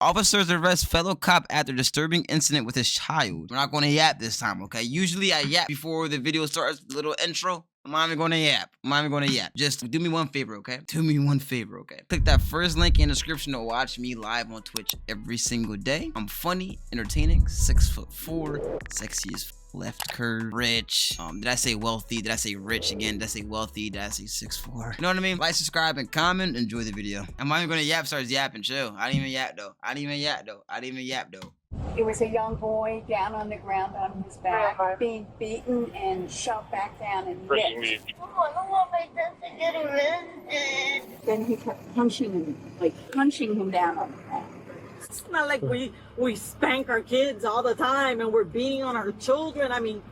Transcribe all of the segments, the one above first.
Officers arrest fellow cop after disturbing incident with his child. We're not going to yap this time, okay? Usually I yap before the video starts, little intro. I'm not even going to yap. I'm not even going to yap. Just do me one favor, okay? Do me one favor, okay? Click that first link in the description to watch me live on Twitch every single day. I'm funny, entertaining, 6'4", sexy as left curve, rich. Did I say wealthy? Did I say rich again? Did I say wealthy? Did I say 6'4"? You know what I mean? Like, subscribe, and comment. Enjoy the video. I'm not even gonna yap. Starts yapping. Chill. I didn't even yap though. I didn't even yap though. I didn't even yap though. It was a young boy down on the ground on his back, being beaten and shoved back down and whipped. I don't want my dad to get arrested. Then he kept punching him down on the ground. It's not like we spank our kids all the time and we're beating on our children. I mean,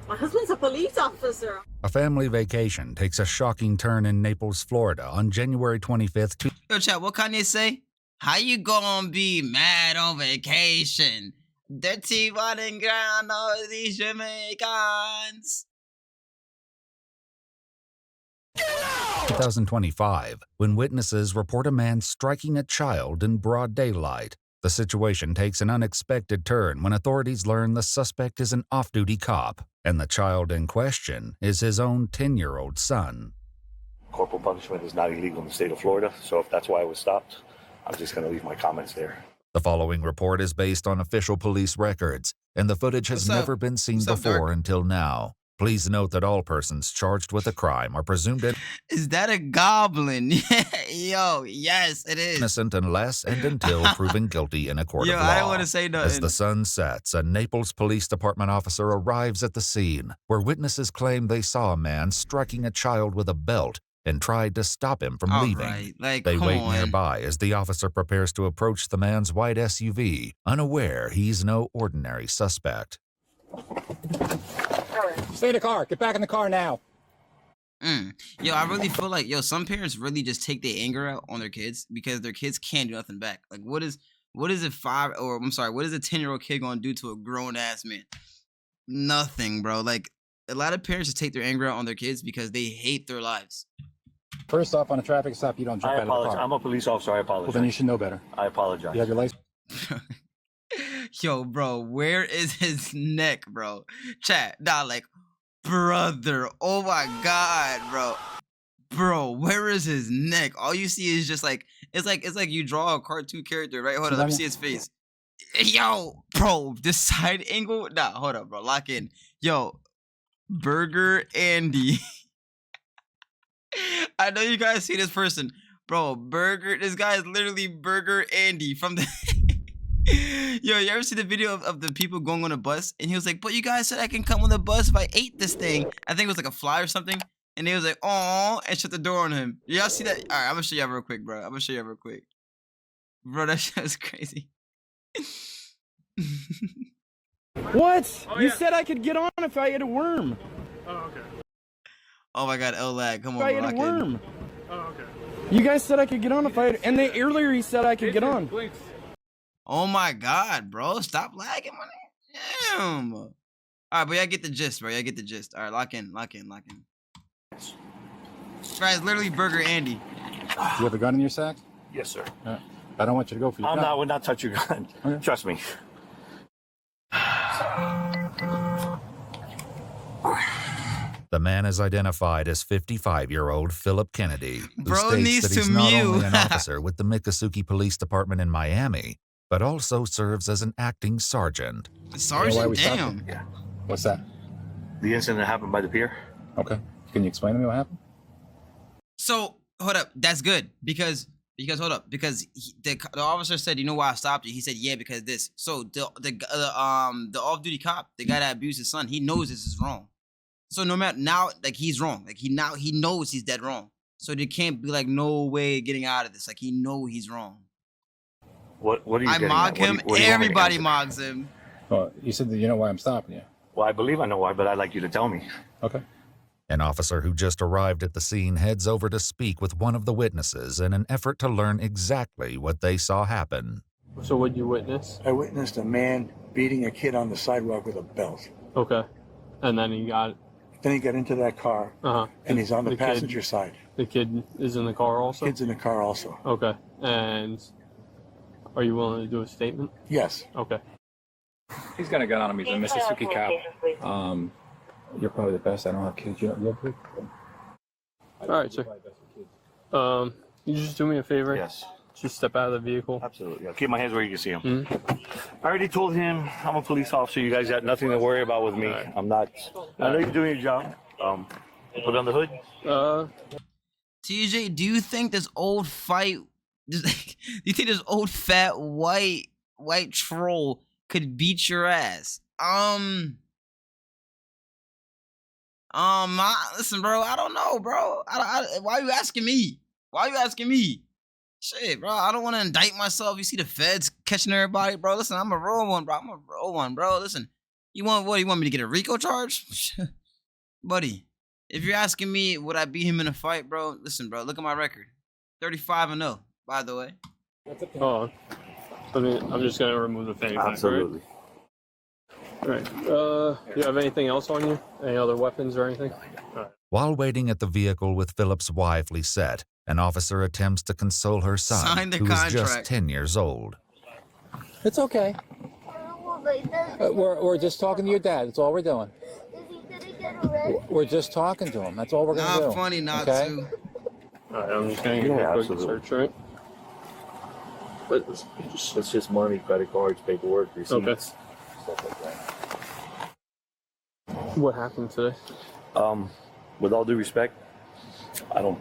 my husband's a police officer. A family vacation takes a shocking turn in Naples, Florida on January 25th. Yo, chat, what Kanye say? How you gonna be mad on vacation? Dirty running ground, all these Jamaicans. 2025, when witnesses report a man striking a child in broad daylight. The situation takes an unexpected turn when authorities learn the suspect is an off-duty cop, and the child in question is his own 10-year-old son. Corporal punishment is not illegal in the state of Florida, so if that's why I was stopped, I'm just going to leave my comments there. The following report is based on official police records, and the footage has never been seen before until now. Please note that all persons charged with a crime are presumed Is that a goblin? Yo, yes, it is. innocent unless and until proven guilty in a court of law. I don't want to say nothing. As the sun sets, a Naples Police Department officer arrives at the scene, where witnesses claim they saw a man striking a child with a belt and tried to stop him from leaving. Right. Like, They come wait on. nearby as the officer prepares to approach the man's white SUV, unaware he's no ordinary suspect. Stay in the car. Get back in the car now. Yo, I really feel like, some parents really just take their anger out on their kids because their kids can't do nothing back. Like, what is a what is a 10-year-old kid gonna do to a grown ass man? Nothing, bro. Like, a lot of parents just take their anger out on their kids because they hate their lives. First off, on a traffic stop, you don't jump I out of the apologize. car. I'm a police officer. I apologize. Well, then you should know better. I apologize. You have your license. Yo, bro, where is his neck, bro? Chat, like, brother, oh my god, bro, where is his neck? All you see is just like, it's like you draw a cartoon character, right? Hold on, let me see his face. Yo, bro, this side angle, hold up, bro, lock in. Yo, Burger Andy. I know you guys see this person, bro. This guy is literally Burger Andy from the Yo, you ever see the video of the people going on a bus? And he was like, but you guys said I can come on the bus if I ate this thing. I think it was like a fly or something. And they was like, oh, and shut the door on him. Y'all see that? All right, I'm gonna show you real quick, bro. Bro, that shit was crazy. What? You said I could get on if I had a worm. Oh, okay. Oh my god, Lag, come on, If I bro. had a worm. Oh, okay. You guys said I could get on if I had, and they earlier he said I could get on. Blinks. Oh my god, bro. Stop lagging, man. Damn. All right, but y'all get the gist, bro. Y'all get the gist. All right, lock in. This guy's literally Burger Andy. Do you have a gun in your sack? Yes, sir. I don't want you to go for your gun. I would not touch your gun. Okay. Trust me. The man is identified as 55-year-old Philip Kennedy, who Bro states needs that he's to not mute. only an officer with the Miccosukee Police Department in Miami, but also serves as an acting sergeant. Sergeant, stopped damn. Yeah. What's that? The incident that happened by the pier. Okay. Can you explain to me what happened? So hold up, that's good because hold up, because the officer said, you know why I stopped you? He said, yeah, because this. So the off-duty cop, the guy that abused his son, he knows this is wrong. So no matter now, like, he's wrong. Like, he knows he's dead wrong. So there can't be like no way getting out of this. Like, he know he's wrong. What are you I getting mock at? him. What do you want me to Everybody answer? mocks him. Well, you said that you know why I'm stopping you. Well, I believe I know why, but I'd like you to tell me. Okay. An officer who just arrived at the scene heads over to speak with one of the witnesses in an effort to learn exactly what they saw happen. So what'd you witness? I witnessed a man beating a kid on the sidewalk with a belt. Okay. And then Then he got into that car, and he's on the passenger side. The kid is in the car also? Kid's in the car also. Okay. And Are you willing to do a statement? Yes. Okay. He's got a gun on him. He's a Mississippi cop. You're probably the best. I don't have kids. You have kids? All right, sir. You just do me a favor? Yes. Just step out of the vehicle. Absolutely. Yeah. Keep my hands where you can see them. Mm-hmm. I already told him I'm a police officer. You guys got nothing to worry about with me. Right. I'm not. I know you're doing your job. Put on the hood. TJ, do you think this old fight? Do you think this old fat white troll could beat your ass? Listen, bro. I don't know, bro. Why are you asking me? Why are you asking me? Shit, bro. I don't want to indict myself. You see the feds catching everybody, bro. Listen, I'm a real one, bro. Listen, you want what? You want me to get a RICO charge, buddy? If you're asking me, would I beat him in a fight, bro? Listen, bro. Look at my record, 35-0. By the way. Oh, I'm just gonna remove the fanny pack. Absolutely. All right. You have anything else on you? Any other weapons or anything? All right. While waiting at the vehicle with Philip's wife, Lisette, an officer attempts to console her son, who is just 10 years old. It's okay. We're just talking to your dad. That's all we're doing. Is he gonna get arrested? We're just talking to him. That's all we're going to do. Not funny, not okay? too. All right, I'm just gonna get a quick search, right? But It's just money, credit cards, paperwork, receipts, okay. stuff like that. What happened today? With all due respect, I don't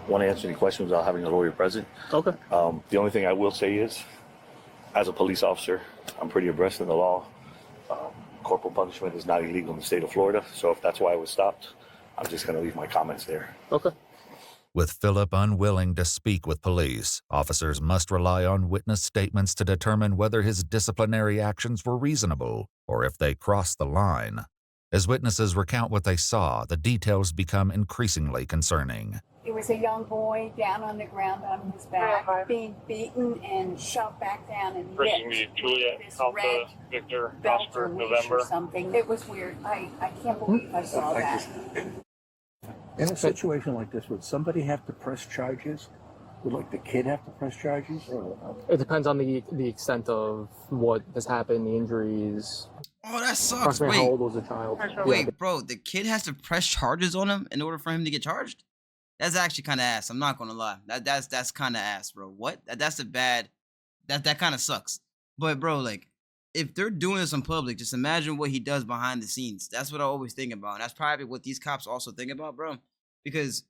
want to answer any questions without having a lawyer present. Okay. The only thing I will say is, as a police officer, I'm pretty abreast in the law. Corporal punishment is not illegal in the state of Florida, so if that's why I was stopped, I'm just going to leave my comments there. Okay. With Philip unwilling to speak with police, officers must rely on witness statements to determine whether his disciplinary actions were reasonable or if they crossed the line. As witnesses recount what they saw, the details become increasingly concerning. It was a young boy down on the ground on his back, being beaten and shoved back down and hit. Juliet, This Alpha, red Victor, belt Oscar, or leash November. or something. It was weird. I can't believe I saw that. In a situation like this, would somebody have to press charges? Would like the kid have to press charges? It depends on the extent of what has happened, the injuries. Oh, that sucks. Approximately Wait, how old was the child? wait, bro. The kid has to press charges on him in order for him to get charged. That's actually kind of ass. I'm not gonna lie. That's kind of ass, bro. What? That's a bad. That kind of sucks. But bro, like, if they're doing this in public, just imagine what he does behind the scenes. That's what I always think about. And that's probably what these cops also think about, bro. Because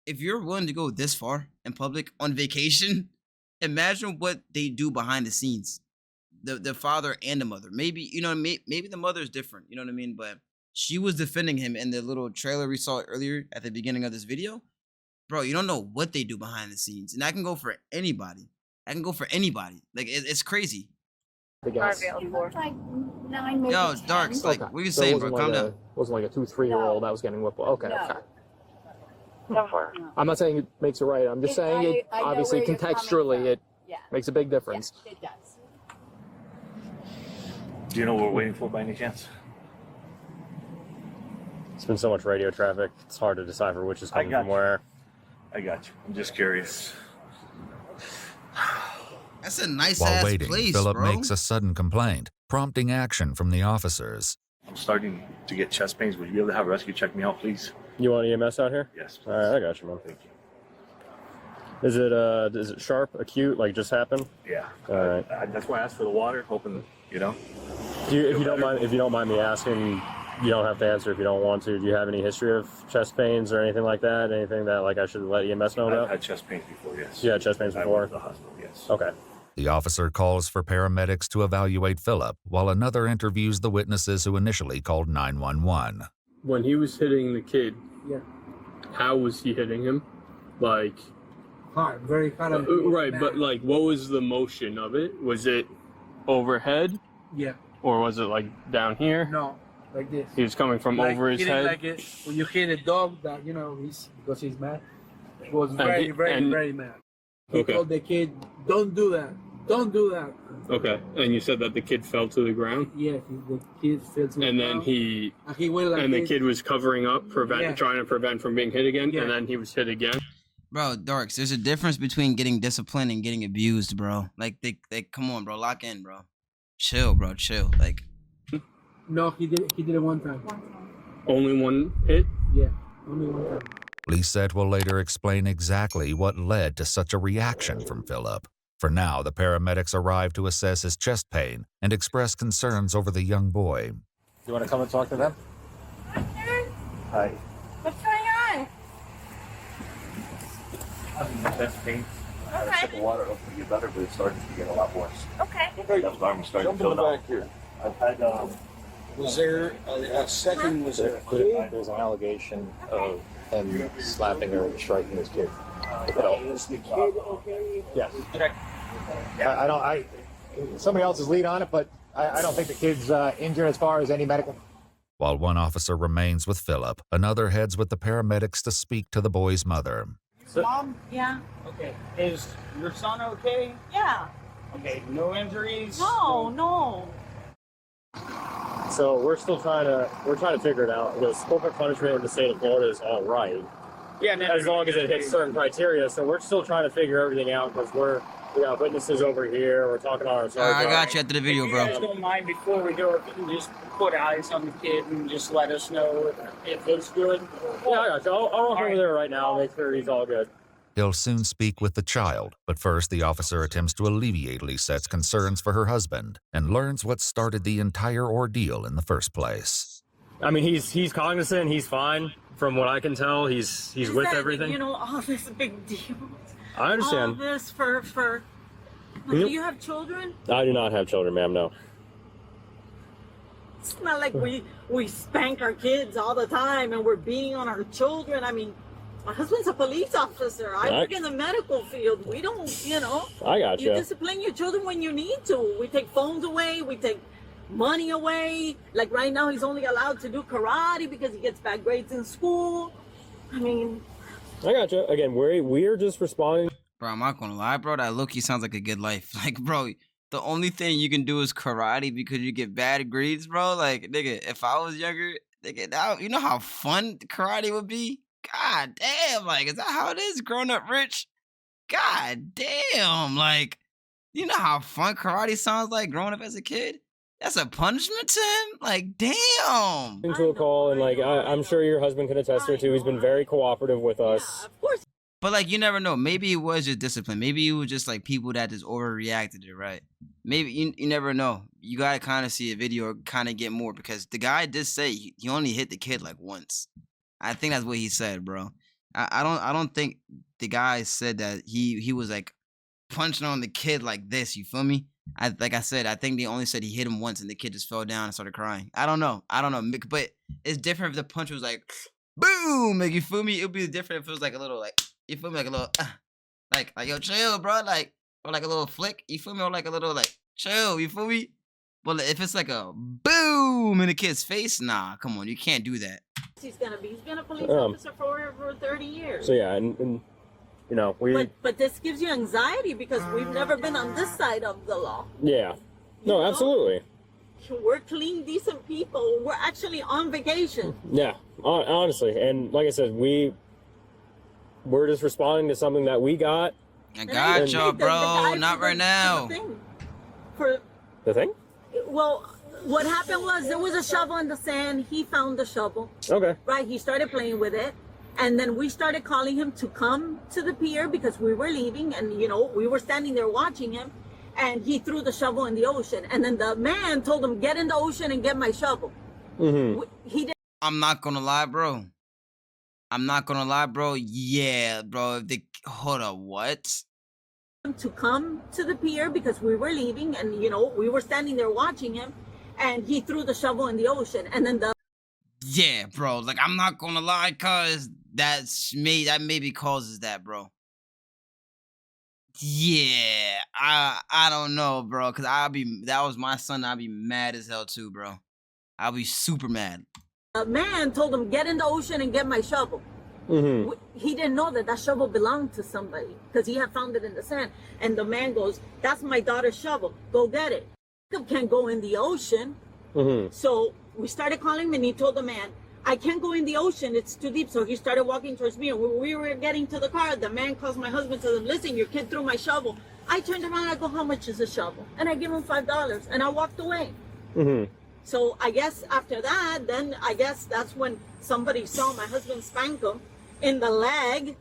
if you're willing to go this far in public on vacation, imagine what they do behind the scenes. The father and the mother. Maybe, you know, maybe the mother is different. You know what I mean? But she was defending him in the little trailer we saw earlier at the beginning of this video. Bro, you don't know what they do behind the scenes. And that can go for anybody. Like, it's crazy. It looked like 9, maybe Yo, 10. Darks, like, what are you saying, bro? Calm down. Wasn't like a 2-3-year-old that was getting whipped. Okay, No. okay. No. I'm not saying it makes it right. I'm just saying it. I know Obviously, where you're coming contextually, from. it Yeah. makes a big difference. Yeah, it does. Do you know what we're waiting for by any chance? It's been so much radio traffic. It's hard to decipher which is coming got from you. where. I got you. I'm just curious. That's a nice While ass waiting, place, Philip bro. makes a sudden complaint, prompting action from the officers. I'm starting to get chest pains. Would you be able to have rescue check me out, please? You want EMS out here? Yes, please. All right, I got you, man. Thank you. Is it sharp, acute, like just happened? Yeah. All right. That's why I asked for the water, hoping, you know. If you don't mind me asking, you don't have to answer if you don't want to. Do you have any history of chest pains or anything like that? Anything that like I should let EMS know I've about? had chest pains before, yes. You had chest pains I before? went to the hospital, yes. Okay. The officer calls for paramedics to evaluate Philip, while another interviews the witnesses who initially called 911. When he was hitting the kid, Yeah. how was he hitting him? Like, Hard, very kind of. right, but like, what was the motion of it? Was it overhead, Yeah. or was it like down here? No, like this. He was coming from over his head. Like it, when you hit a dog, that you know, because he's mad. He was he- very mad. He Okay. told the kid, "Don't do that. Don't do that." Okay, and you said that the kid fell to the ground, Yeah, the kid fell to the and then ground, he and he went like and the this. kid was covering up, Yeah. trying to prevent from being hit again, Yeah. and then he was hit again. Bro, Darks, there's a difference between getting disciplined and getting abused, bro. Like, they come on, bro, lock in, bro. Chill, bro, chill. Like, No, he did it one time. Only one hit? Yeah, only one time. Lisette will later explain exactly what led to such a reaction from Philip. For now, the paramedics arrive to assess his chest pain and express concerns over the young boy. You want to come and talk to them? Hi. What's going on? Chest pain. Okay. A sip of water, hopefully get better, but it's starting to get a lot worse. Okay. That's why I'm starting to feel down. I've had Was there a second? Was there a kid? There's an allegation of him slapping or striking his kid. Is the kid okay? Yes. Somebody else is lead on it, but I don't think the kid's injured as far as any medical. While one officer remains with Philip, another heads with the paramedics to speak to the boy's mother. Mom? Yeah. Okay. Is your son okay? Yeah. Okay. No injuries? No. So we're trying to figure it out. Because corporate punishment in the state of Florida is all right. Yeah. As long as it hits certain criteria. So we're still trying to figure everything out because we got witnesses over here. We're talking to our sergeant. I got you after the video, If you guys bro. don't mind, before we go, if you can just put eyes on the kid and just let us know if it's good. Yeah, I got you. I'll walk over there right now and make sure he's all good. He'll soon speak with the child, but first the officer attempts to alleviate Lisette's concerns for her husband and learns what started the entire ordeal in the first place. I mean, he's cognizant. He's fine. From what I can tell, he's with everything. You know, all this big deal. I understand. All this for. Do you have children? I do not have children, ma'am. No. It's not like we spank our kids all the time and we're beating on our children. I mean, my husband's a police officer. I work in the medical field. We don't, you know. I got You you. discipline your children when you need to. We take phones away. We take money away. Like right now, he's only allowed to do karate because he gets bad grades in school. I mean, I got you. Again, we're just responding. Bro, I'm not gonna lie, bro. That low-key sounds like a good life. Like, bro, the only thing you can do is karate because you get bad grades, bro. Like, nigga, if I was younger, nigga, now you know how fun karate would be? God damn, like, is that how it is growing up rich? God damn, like, you know how fun karate sounds like growing up as a kid? That's a punishment to him? Like, damn. Into a call, and like I'm sure your husband can attest to it too. He's been very cooperative with us. yeah, of course. But, like, you never know. Maybe it was just discipline. Maybe it was just, like, people that just overreacted it, right? Maybe, you never know. You gotta kind of see a video or kind of get more because the guy did say he only hit the kid, like, once. I think that's what he said, bro. I don't think the guy said that he was, like, punching on the kid like this, you feel me? Like I said, I think they only said he hit him once and the kid just fell down and started crying. I don't know. But it's different if the punch was, like, boom! Like, you feel me? It would be different if it was, like, a little, like, you feel me? Like a little, like yo, chill, bro. Like, or like a little flick. You feel me? Or like a little, like, chill. You feel me? But if it's like a boom in the kid's face, nah, come on, you can't do that. He's been a police officer for over 30 years. So yeah, and you know But this gives you anxiety because we've never been on this side of the law. Yeah. No, absolutely. We're clean, decent people. We're actually on vacation. Yeah, honestly, and like I said, we're just responding to something that we got. I got y'all, bro. Not right now. The thing? Well, what happened was there was a shovel in the sand. He found the shovel. Okay. Right. He started playing with it. And then we started calling him to come to the pier because we were leaving. And, you know, we were standing there watching him. And he threw the shovel in the ocean. And then the man told him, get in the ocean and get my shovel. Mm-hmm. He did. I'm not gonna lie, bro. Yeah, bro. Hold up, what? To come to the pier because we were leaving. And, you know, we were standing there watching him. And he threw the shovel in the ocean. And then the... Yeah, bro. Like, I'm not gonna lie, cause that maybe causes that, bro. Yeah, I don't know, bro, cause that was my son. I'd be mad as hell too, bro. I'll be super mad. A man told him, get in the ocean and get my shovel. Mm-hmm. He didn't know that shovel belonged to somebody because he had found it in the sand. And the man goes, that's my daughter's shovel. Go get it. Can't go in the ocean. Mm-hmm. So we started calling him and he told the man, I can't go in the ocean. It's too deep. So he started walking towards me. And when we were getting to the car, the man calls my husband, says, listen, your kid threw my shovel. I turned around, I go, how much is a shovel? And I give him $5 and I walked away. Mm-hmm. So I guess after that, then I guess that's when somebody saw my husband spank him in the leg.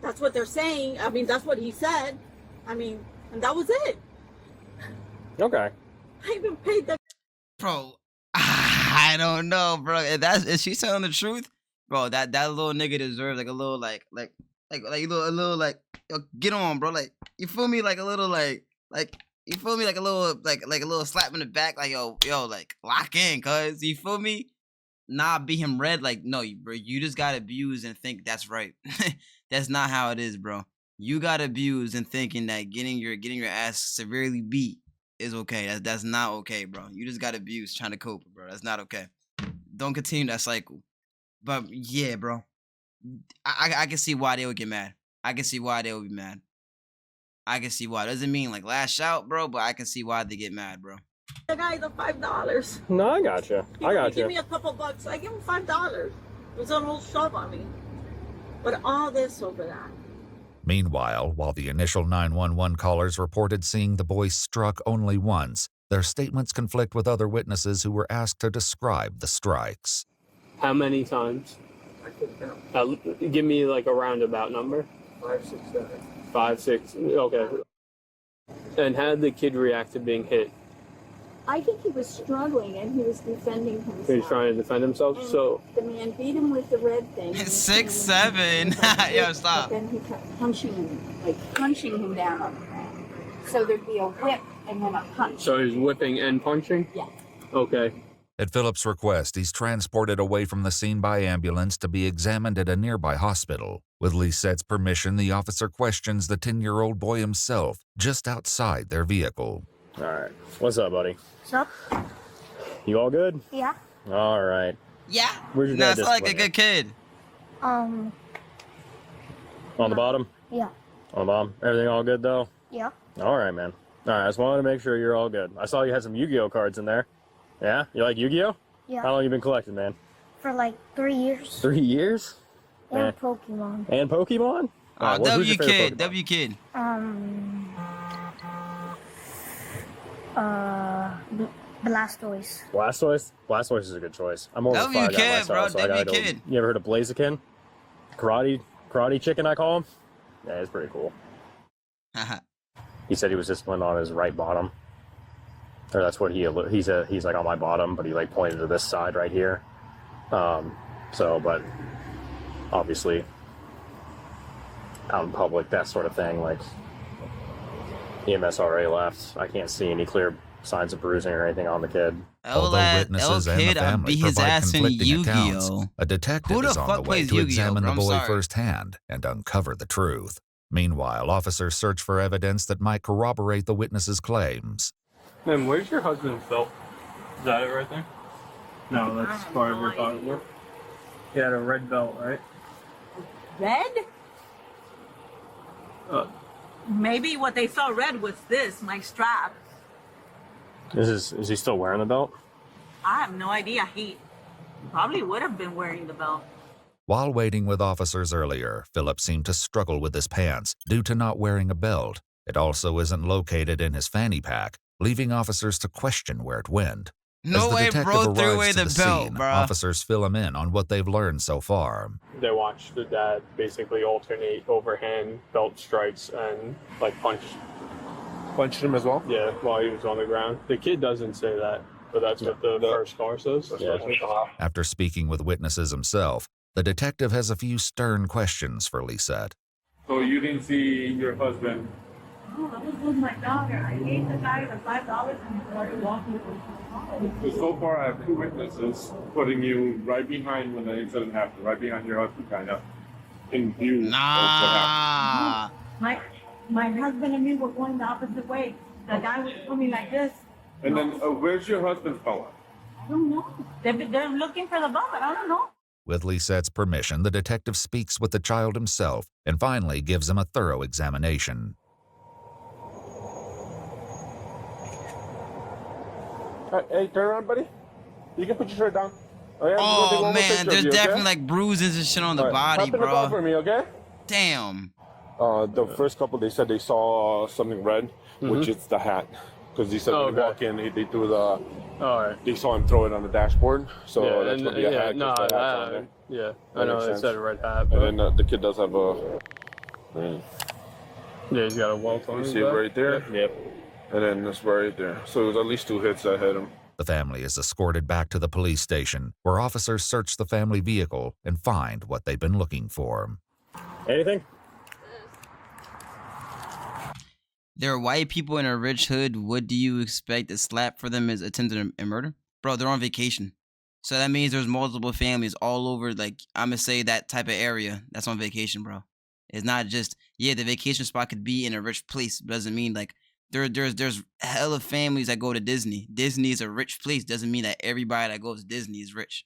That's what they're saying. I mean, that's what he said. I mean, and that was it. Okay. I even paid the... Bro, I don't know, bro. Is she telling the truth? Bro, that little nigga deserves like a little like a little like yo, get on, bro. Like, you feel me? Like a little like you feel me? Like a little like a little slap in the back, like yo, like lock in, cuz you feel me? Nah, be him red, like no, bro, you just got abused and think that's right. That's not how it is, bro. You got abused and thinking that getting your ass severely beat is okay. That's not okay, bro. You just got abused trying to cope, bro. That's not okay. Don't continue that cycle. But yeah, bro. I can see why they would get mad. I can see why they would be mad. I can see why. Doesn't mean like lash out, bro, but I can see why they get mad, bro. The guy the $5. No, I got you. I got you. Give me a couple bucks. I give him $5. It was an old shove on me. But all this over that. Meanwhile, while the initial 911 callers reported seeing the boy struck only once, their statements conflict with other witnesses who were asked to describe the strikes. How many times? Give me like a roundabout number. 5, 6, 7. 5, 6. Okay. And how did the kid react to being hit? I think he was struggling and he was defending himself. He was trying to defend himself. And so the man beat him with the red thing. 6, 7. Yo, stop. Then he kept punching him down on the ground. So there'd be a whip and then a punch. So he's whipping and punching? Yeah. Okay. At Philip's request, he's transported away from the scene by ambulance to be examined at a nearby hospital. With Lisette's permission, the officer questions the 10-year-old boy himself just outside their vehicle. All right. What's up, buddy? What's up? You all good? Yeah. All right. Yeah. Where's your No, dad it's like a discipline good kid. On the bottom? Yeah. On the bottom. Everything all good, though? Yeah. All right, man. All right, I just wanted to make sure you're all good. I saw you had some Yu-Gi-Oh cards in there. Yeah? You like Yu-Gi-Oh? Yeah. How long you been collecting, man? For like 3 years. 3 years? And Eh. Pokemon. And Pokemon? All right, who's your favorite W-Kid. Pokemon? W-Kid. Blastoise. Blastoise? Blastoise is a good choice. I'm more of a fire guy W-Kid, myself, bro. so I gotta go. W-Kid. You ever heard of Blaziken? Karate chicken, I call him? Yeah, it's pretty cool. He said he was disciplined on his right bottom. Or that's what he's like on my bottom, but he like pointed to this side right here. But obviously out in public, that sort of thing, like the MSRA left. I can't see any clear signs of bruising or anything on the kid. Although witnesses and the family beat his provide ass in conflicting accounts, Yu-Gi-Oh. a detective Who the is on fuck the way plays to Yu-Gi-Oh, examine bro? the I'm boy sorry. firsthand and uncover the truth. Meanwhile, officers search for evidence that might corroborate the witnesses' claims. Man, where's your husband's belt? Is that it right there? No, that's part of your pocketbook. He had a red belt, right? Red? Maybe what they saw red was this, my strap. Is he still wearing the belt? I have no idea. He probably would have been wearing the belt. While waiting with officers earlier, Philip seemed to struggle with his pants due to not wearing a belt. It also isn't located in his fanny pack, leaving officers to question where it went. No As the way, detective bro, threw away arrives to the the belt, scene, bro. officers fill him in on what they've learned so far. They watched the dad basically alternate overhand belt strikes and like punched him as well? Yeah, while he was on the ground. The kid doesn't say that, but that's what the first car says. Yeah. After speaking with witnesses himself, the detective has a few stern questions for Lisette. So you didn't see your husband? Oh, I was with my daughter. I gave the guy the $5 and he started walking. So far I have 2 witnesses putting you right behind when the incident happened, right behind your husband, kind of, in view of what happened. Nah. My husband and me were going the opposite way. The guy was coming like this. And then where's your husband's belt? I don't know. They're looking for the belt, but I don't know. With Lisette's permission, the detective speaks with the child himself and finally gives him a thorough examination. Hey, turn around, buddy. You can put your shirt down. Oh man, there's definitely like bruises and shit on the body, bro. Hop in the car for me, okay? Damn. The first couple, they said they saw something red, which is the hat. Because he said when they walk in, they threw the. They saw him throw it on the dashboard, so that's gonna be a hat. No, yeah, I know they said a red hat. But... And then the kid does have a. Yeah, he's got a welt on You his see it back. right there? Yep. And then this right there. So it was at least 2 hits that hit him. The family is escorted back to the police station, where officers search the family vehicle and find what they've been looking for. Anything? They're white people in a rich hood. What do you expect? A slap for them is attempted murder? Bro, they're on vacation. So that means there's multiple families all over, like, I'm going to say that type of area that's on vacation, bro. It's not just, yeah, the vacation spot could be in a rich place. Doesn't mean, like, there's hella families that go to Disney. Disney is a rich place. Doesn't mean that everybody that goes to Disney is rich.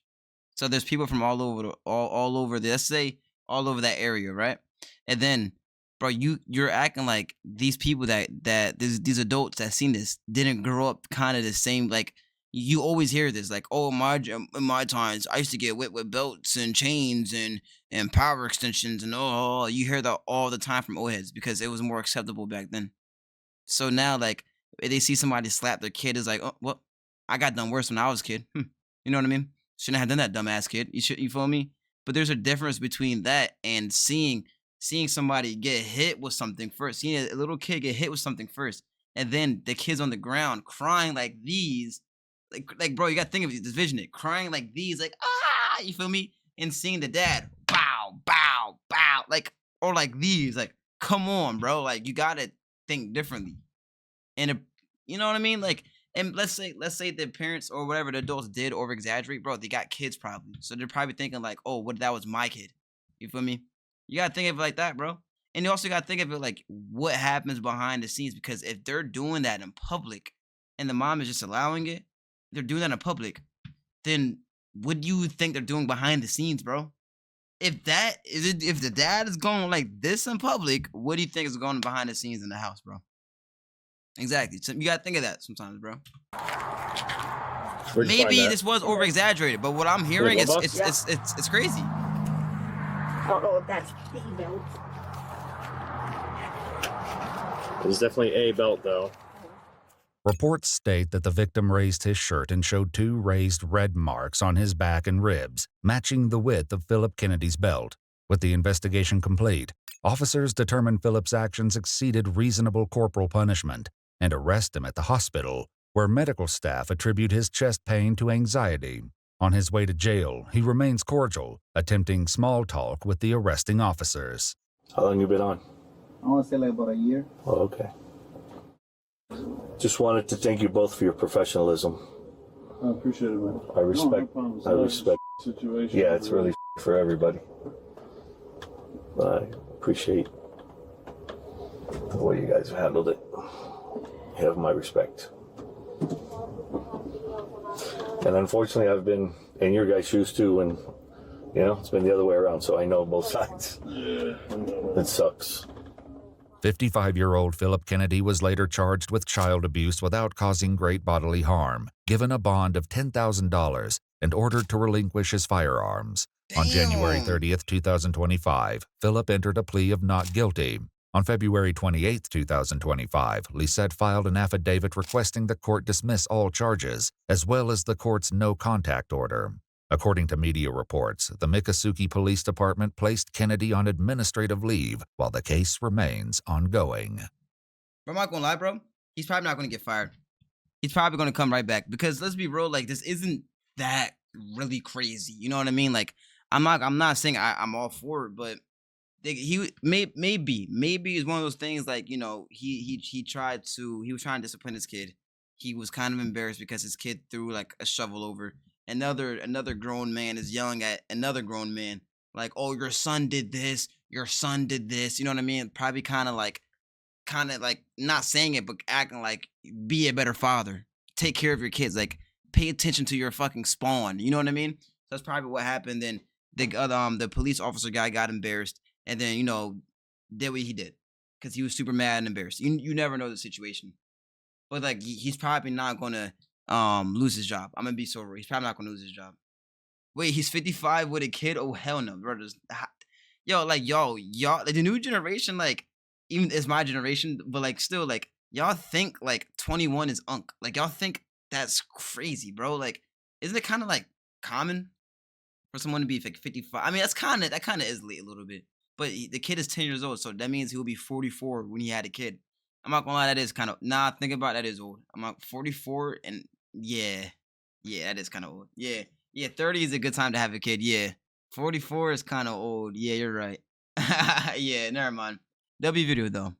So there's people from all over, let's say, all over that area, right? And then, bro, you're acting like these people that these adults that seen this didn't grow up kind of the same. Like, you always hear this, like, oh, in my times I used to get whipped with belts and chains and power extensions, and you hear that all the time from old heads because it was more acceptable back then. So now, like, if they see somebody slap their kid, is like, oh, well, I got done worse when I was a kid. You know what I mean? Shouldn't have done that, dumbass kid. You feel me? But there's a difference between that and seeing somebody get hit with something first, seeing a little kid get hit with something first, and then the kids on the ground crying like these, like bro, you gotta think of this vision, it crying like these, like you feel me? And seeing the dad, bow, bow, bow, like, or like these, like, come on, bro, like, you gotta think differently, and you know what I mean, like. And let's say the parents or whatever the adults did over exaggerate, bro. They got kids probably, so they're probably thinking like, oh, what if that was my kid? You feel me? You gotta think of it like that, bro. And you also gotta think of it like what happens behind the scenes, because if they're doing that in public and the mom is just allowing it, they're doing that in public, then what do you think they're doing behind the scenes, bro? If the dad is going like this in public, what do you think is going behind the scenes in the house, bro? Exactly. So you gotta think of that sometimes, bro. Maybe this was over exaggerated, but what I'm hearing is it's crazy. Oh, that's the belt. It's definitely a belt, though. Reports state that the victim raised his shirt and showed 2 raised red marks on his back and ribs, matching the width of Philip Kennedy's belt. With the investigation complete, officers determined Philip's actions exceeded reasonable corporal punishment and arrest him at the hospital, where medical staff attribute his chest pain to anxiety. On his way to jail, he remains cordial, attempting small talk with the arresting officers. How long you been on? I want to say like about a year. Oh, okay. Just wanted to thank you both for your professionalism. I appreciate it, man. I respect. I respect. Situation. Yeah, it's really for everybody. But I appreciate the way you guys have handled it. You have my respect. And unfortunately, I've been in your guys' shoes too, and you know, it's been the other way around, so I know both sides. Yeah. It sucks. 55-year-old Philip Kennedy was later charged with child abuse without causing great bodily harm, given a bond of $10,000, and ordered to relinquish his firearms. On January 30th, 2025, Philip entered a plea of not guilty. On February 28th, 2025, Lisette filed an affidavit requesting the court dismiss all charges, as well as the court's no-contact order. According to media reports, the Miccosukee Police Department placed Kennedy on administrative leave while the case remains ongoing. I'm not gonna lie, bro. He's probably not gonna get fired. He's probably gonna come right back, because let's be real, like, this isn't that really crazy. You know what I mean? Like, I'm not saying I'm all for it, but maybe it's one of those things, like, you know, he was trying to discipline his kid. He was kind of embarrassed because his kid threw like a shovel over. Another grown man is yelling at another grown man, like, oh, your son did this, you know what I mean? Probably kind of like not saying it, but acting like, be a better father, take care of your kids, like, pay attention to your fucking spawn, you know what I mean? That's probably what happened. Then the police officer guy got embarrassed, and then, you know, did what he did, because he was super mad and embarrassed. You never know the situation, but like, he's probably not gonna lose his job. I'm gonna be so real. He's probably not gonna lose his job. Wait, he's 55 with a kid? Oh, hell no, brothers. Yo, like, y'all, like, the new generation, like, even it's my generation, but, like, still, like, y'all think, like, 21 is unk. Like, y'all think that's crazy, bro. Like, isn't it kind of, like, common for someone to be, like, 55? I mean, that kind of is late a little bit. But the kid is 10 years old, so that means he'll be 44 when he had a kid. I'm not gonna lie, that is kind of, think about it, that is old. I'm like 44, and yeah, that is kind of old. Yeah, 30 is a good time to have a kid. Yeah, 44 is kind of old. Yeah, you're right. Yeah, never mind. There'll be video though.